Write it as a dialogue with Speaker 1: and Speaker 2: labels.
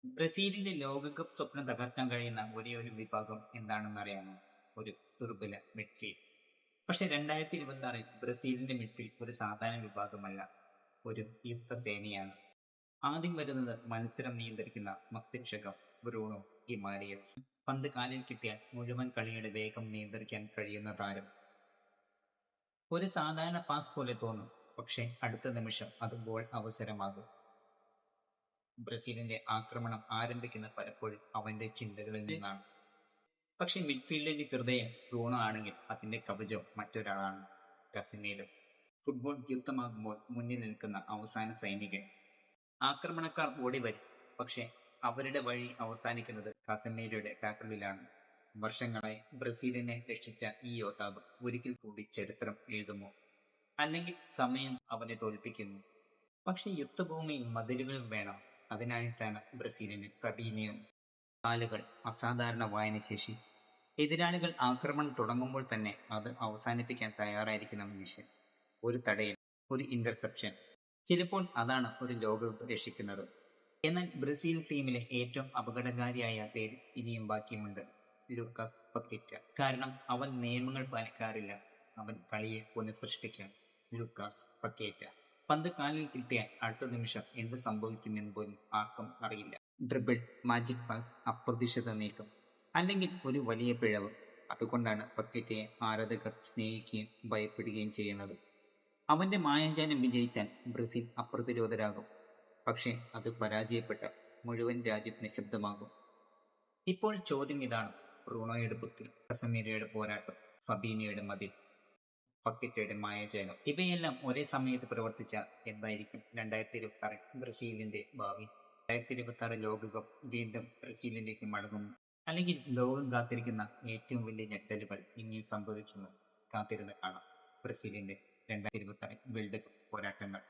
Speaker 1: ബ്രസീലിന്റെ ലോകകപ്പ് സ്വപ്നം തകർക്കാൻ കഴിയുന്ന ഒരേ ഒരു വിഭാഗം എന്താണെന്ന് അറിയാമോ? ഒരു ദുർബല മിഡ്ഫീൽഡ്. പക്ഷെ 2026 ബ്രസീലിന്റെ മിഡ്ഫീൽഡ് ഒരു സാധാരണ വിഭാഗമല്ല, ഒരു യുദ്ധസേനയാണ്. ആദ്യം വരുന്നത് മത്സരം നിയന്ത്രിക്കുന്ന മസ്തിഷ്കം ബ്രൂണോ ഗിമാരിയസ്. പന്ത് കാലിൽ കിട്ടിയാൽ മുഴുവൻ കളിയുടെ വേഗം നിയന്ത്രിക്കാൻ കഴിയുന്ന താരം. ഒരു സാധാരണ പാസ് പോലെ തോന്നും, പക്ഷെ അടുത്ത നിമിഷം അത് ഗോൾ അവസരമാകും. ബ്രസീലിന്റെ ആക്രമണം ആരംഭിക്കുന്ന പലപ്പോഴും അവന്റെ ചിന്തകളിൽ നിന്നാണ്. പക്ഷെ മിഡ്ഫീൽഡിന്റെ ഹൃദയം ബ്രൂണോ ആണെങ്കിൽ അതിന്റെ കവചം മറ്റൊരാളാണ്, കസമീരോ. ഫുട്ബോൾ യുദ്ധമാകുമ്പോൾ മുന്നിൽ നിൽക്കുന്ന അവസാന സൈനികൻ. ആക്രമണക്കാർ ഓടി വരും, പക്ഷെ അവരുടെ വഴി അവസാനിക്കുന്നത് കസമീരയുടെ ടാക്കിളിലാണ്. വർഷങ്ങളായി ബ്രസീലിനെ രക്ഷിച്ച ഈ യോദ്ധാവ് ഒരിക്കൽ കൂടി ചരിത്രം എഴുതുമോ? അല്ലെങ്കിൽ സമയം അവനെ തോൽപ്പിക്കുന്നു? പക്ഷെ യുദ്ധഭൂമിയിൽ മതിലുകൾ വേണം. അതിനായിട്ടാണ് ബ്രസീലിന് ഫബീനിയോ. കാലുകൾ, അസാധാരണ വായനശേഷി. എതിരാളികൾ ആക്രമണം തുടങ്ങുമ്പോൾ തന്നെ അത് അവസാനിപ്പിക്കാൻ തയ്യാറായിരിക്കുന്ന മനുഷ്യൻ. ഒരു തടയൽ, ഒരു ഇന്റർസെപ്ഷൻ. ചിലപ്പോൾ അതാണ് ഒരു ലോകകപ്പ് രക്ഷിക്കുന്നത്. എന്നാൽ ബ്രസീൽ ടീമിലെ ഏറ്റവും അപകടകാരിയായ പേര് ഇനിയും ബാക്കിയുമുണ്ട്, ലൂക്കാസ് പക്വേറ്റ. കാരണം അവൻ നിയമങ്ങൾ പാലിക്കാറില്ല, അവൻ കളിയെ പുനഃസൃഷ്ടിക്കാൻ. Lucas Paqueta. പന്ത് കാലിൽ കിട്ടിയാൽ അടുത്ത നിമിഷം എന്ത് സംഭവിക്കുമെന്ന് പോലും ആർക്കും അറിയില്ല. ഡ്രിബിൾ, മാജിക് പാസ്, അപ്രതീക്ഷിത നീക്കം, അല്ലെങ്കിൽ ഒരു വലിയ പിഴവ്. അതുകൊണ്ടാണ് പക്വേറ്റയെ ആരാധകർ സ്നേഹിക്കുകയും ഭയപ്പെടുകയും ചെയ്യുന്നത്. അവന്റെ മായാജാലം വിജയിച്ചാൽ ബ്രസീൽ അപ്രതിരോധരാകും. പക്ഷേ അത് പരാജയപ്പെട്ടാൽ മുഴുവൻ രാജ്യം നിശബ്ദമാകും. ഇപ്പോൾ ചോദ്യം ഇതാണ്: ബ്രൂണോയുടെ ബുദ്ധി, കസമീരയുടെ പോരാട്ടം, ഫബീനിയോയുടെ മതിൽ, പക്വേറ്റയുടെ മായാജാലം, ഇവയെല്ലാം ഒരേ സമയത്ത് പ്രവർത്തിച്ചാൽ എന്തായിരിക്കും 2026 ബ്രസീലിന്റെ ഭാവി? 2026 ലോകകപ്പ് വീണ്ടും ബ്രസീലിലേക്ക് മടങ്ങും, അല്ലെങ്കിൽ ലോകം കാത്തിരിക്കുന്ന ഏറ്റവും വലിയ ഞെട്ടലുകൾ ഇനിയും സംഭവിക്കുന്നു? കാത്തിരുന്ന് കാണാം ബ്രസീലിന്റെ 2026 വേൾഡ് കപ്പ് പോരാട്ടങ്ങൾ.